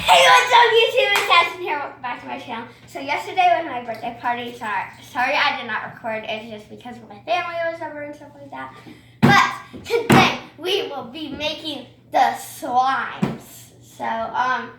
Hey, what's up, YouTube? It's Cassie here. Welcome back to my channel. So yesterday was my birthday party. Sorry I did not record. It's just because my family was over and stuff like that. But today we will be making the slimes. So I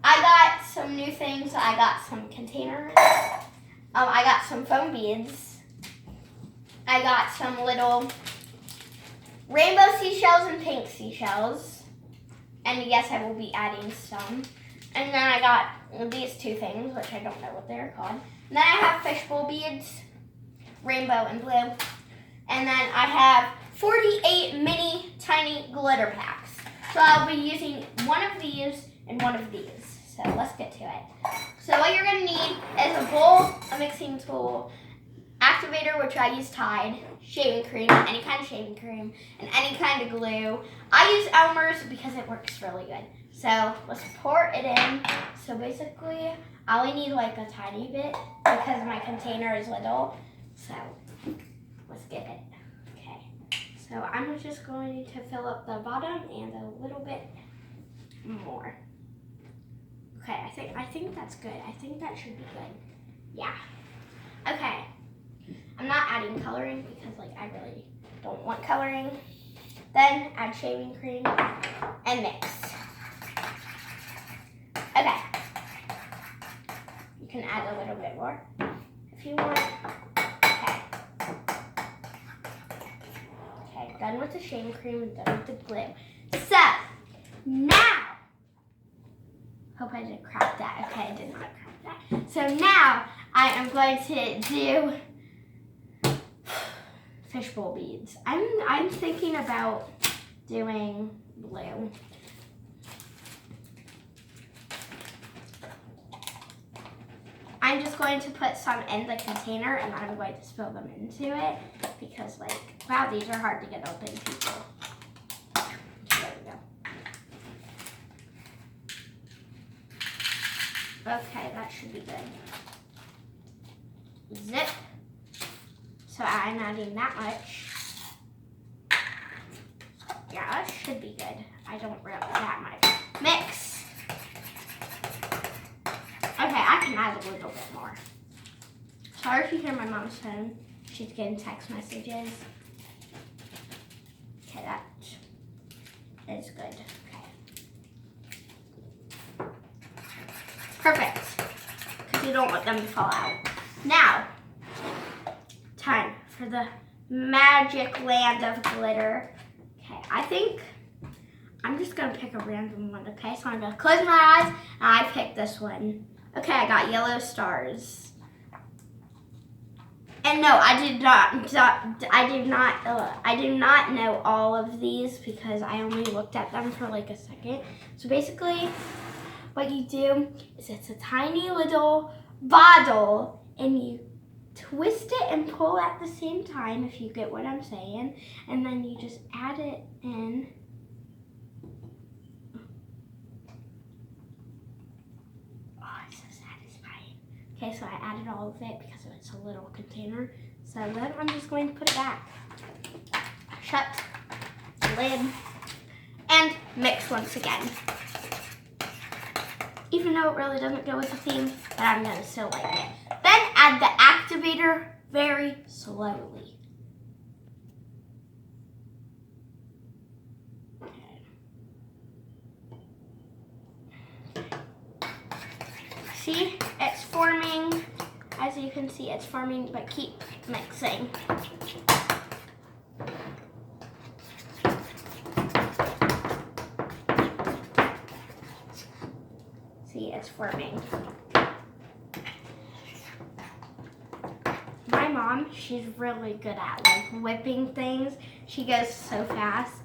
got some new things. I got some containers. I got some foam beads. I got some little rainbow seashells and pink seashells. And yes, I will be adding some. And then I got these two things, which I don't know what they're called. And then I have fishbowl beads, rainbow and blue. And then I have 48 mini tiny glitter packs. So I'll be using one of these and one of these. So let's get to it. So what you're going to need is a bowl, a mixing tool, activator, which I use Tide, shaving cream, any kind of shaving cream, and any kind of glue. I use Elmer's because it works really good. So let's pour it in. So basically, I only need like a tiny bit because my container is little. So let's get it. Okay. So I'm just going to fill up the bottom and a little bit more. Okay, I think that's good. I think that should be good. Yeah. Okay. I'm not adding coloring because like I really don't want coloring. Then add shaving cream and mix. Okay. You can add a little bit more if you want. Okay. Okay, done with the shaving cream and done with the glue. So now, hope I didn't crack that. Okay, I did not crack that. So now I am going to do fishbowl beads. I'm thinking about doing blue. I'm just going to put some in the container and then I'm going to spill them into it because like, wow, these are hard to get open, people. There we go. Okay, that should be good. Zip. So I'm adding that much. Yeah, that should be good. I don't really that much. Mix. Okay, I can add a little bit more. Sorry if you hear my mom's phone. She's getting text messages. Okay, that is good. Okay. Perfect. Because you don't want them to fall out. Now, time for the magic land of glitter. Okay, I think I'm just gonna pick a random one, okay? So I'm gonna close my eyes and I pick this one. Okay, I got yellow stars. And no, I did not know all of these because I only looked at them for like a second. So basically, what you do is it's a tiny little bottle and you twist it and pull at the same time, if you get what I'm saying, and then you just add it in. Oh, it's so satisfying. Okay, so I added all of it because it's a little container. So then I'm just going to put it back. Shut the lid and mix once again. Even though it really doesn't go with the theme, but I'm going to still like it. Then add the activator very slowly. Okay. See, it's forming. As you can see, it's forming, but keep mixing. See, it's forming. My mom, she's really good at like whipping things. She goes so fast.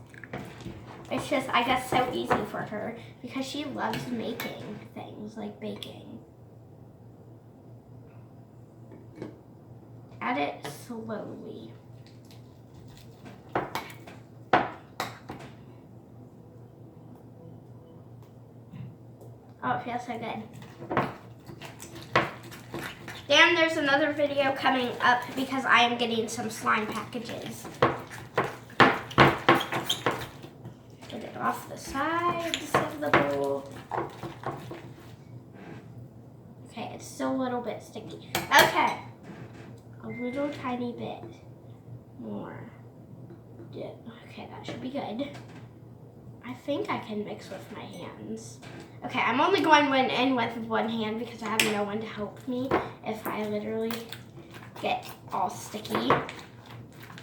It's just, I guess, so easy for her because she loves making things like baking. Add it slowly. Oh, it feels so good. And there's another video coming up because I am getting some slime packages. Get it off the sides of the bowl. still a little bit sticky. Okay. A little tiny bit more. Okay, that should be good. I think I can mix with my hands. Okay, I'm only going in with one hand because I have no one to help me if I literally get all sticky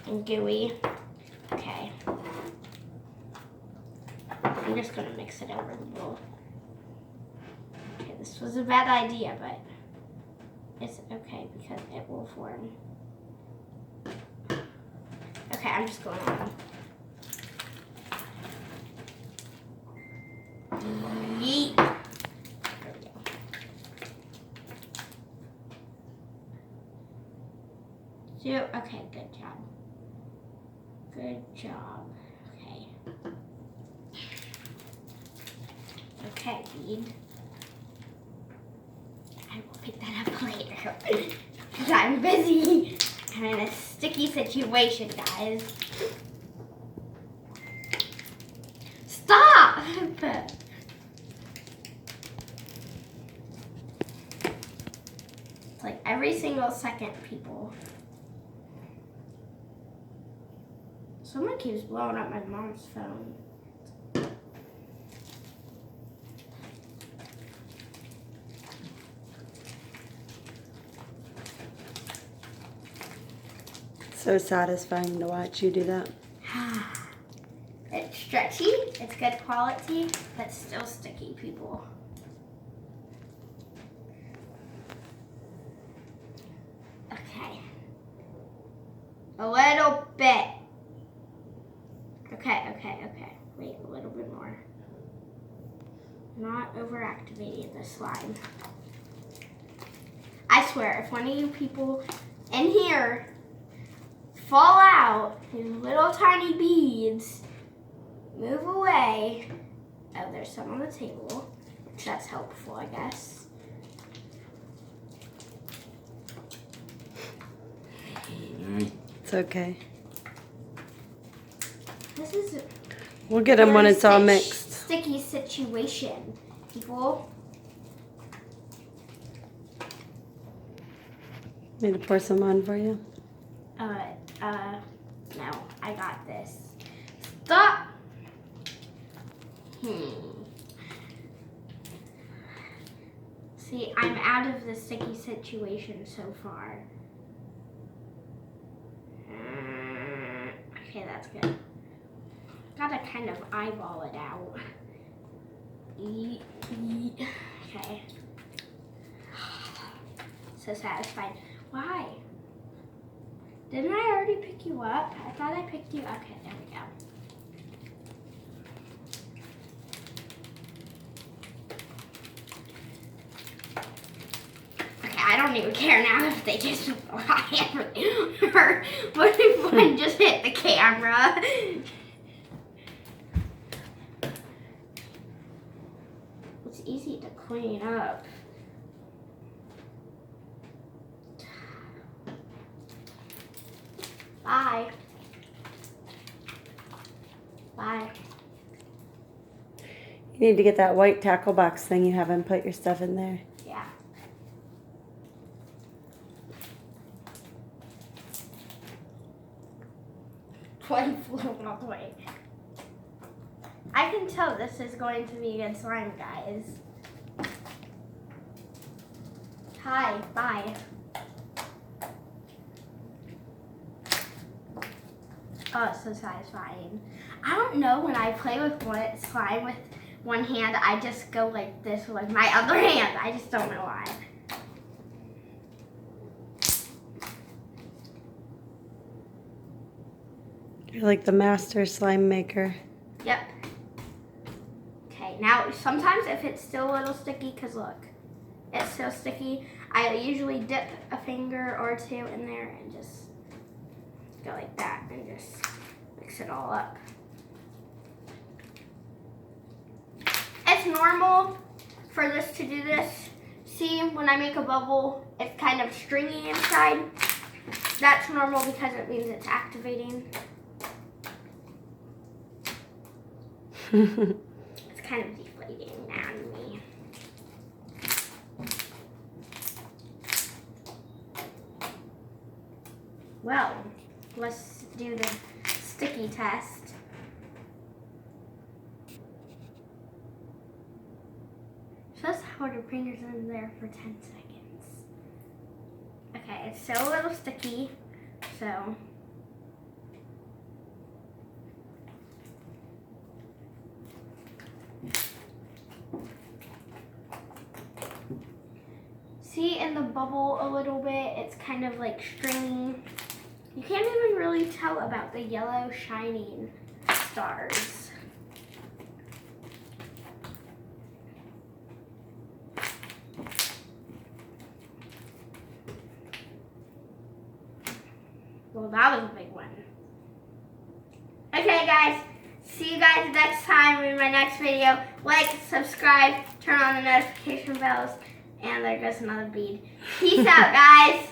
and gooey. Okay. I'm just gonna mix it over the bowl. Okay, this was a bad idea, but it's okay because it will form. Okay, I'm just going on. Yeet. There we go. Okay, good job. Good job. Okay. Okay, bead. I will pick that up later because I'm busy. I'm in a sticky situation, guys. Stop! It's like every single second, people. Someone keeps blowing up my mom's phone. So satisfying to watch you do that. It's stretchy, it's good quality, but still sticky, people. Okay. A little bit. Okay. Wait, a little bit more. Not overactivating the slime. I swear, if one of you people in here fall out, these little tiny beads, move away. Oh, there's some on the table, which that's helpful, I guess. It's okay. This is We'll get them when it's all mixed. Sticky situation, people. Need to pour some on for you? No, I got this. Stop! See, I'm out of the sticky situation so far. Okay, that's good. Gotta kind of eyeball it out. Okay. So satisfied. Why? Didn't I already pick you up? I thought I picked you up. Okay, there we go. Okay, I don't even care now if they just fly everything. Or what if one just hit the camera? It's easy to clean up. Bye. Bye. You need to get that white tackle box thing you have and put your stuff in there. Yeah. One flew all the way. I can tell this is going to be good slime, guys. Hi, bye. Oh, it's so satisfying. I don't know, when I play with slime with one hand, I just go like this with like my other hand. I just don't know why. You're like the master slime maker. Yep. Okay, now sometimes if it's still a little sticky, because look, it's so sticky, I usually dip a finger or two in there and just go like that and just mix it all up. It's normal for this to do this. See, when I make a bubble, it's kind of stringy inside. That's normal because it means it's activating. It's kind of deflating on me. Well, let's do the sticky test. Just hold your fingers in there for 10 seconds. Okay, it's still a little sticky, so. See in the bubble a little bit, it's kind of like stringy. You can't even really tell about the yellow shining stars. Well, that was a big one. Okay, guys. See you guys next time in my next video. Like, subscribe, turn on the notification bells, and there goes another bead. Peace out, guys.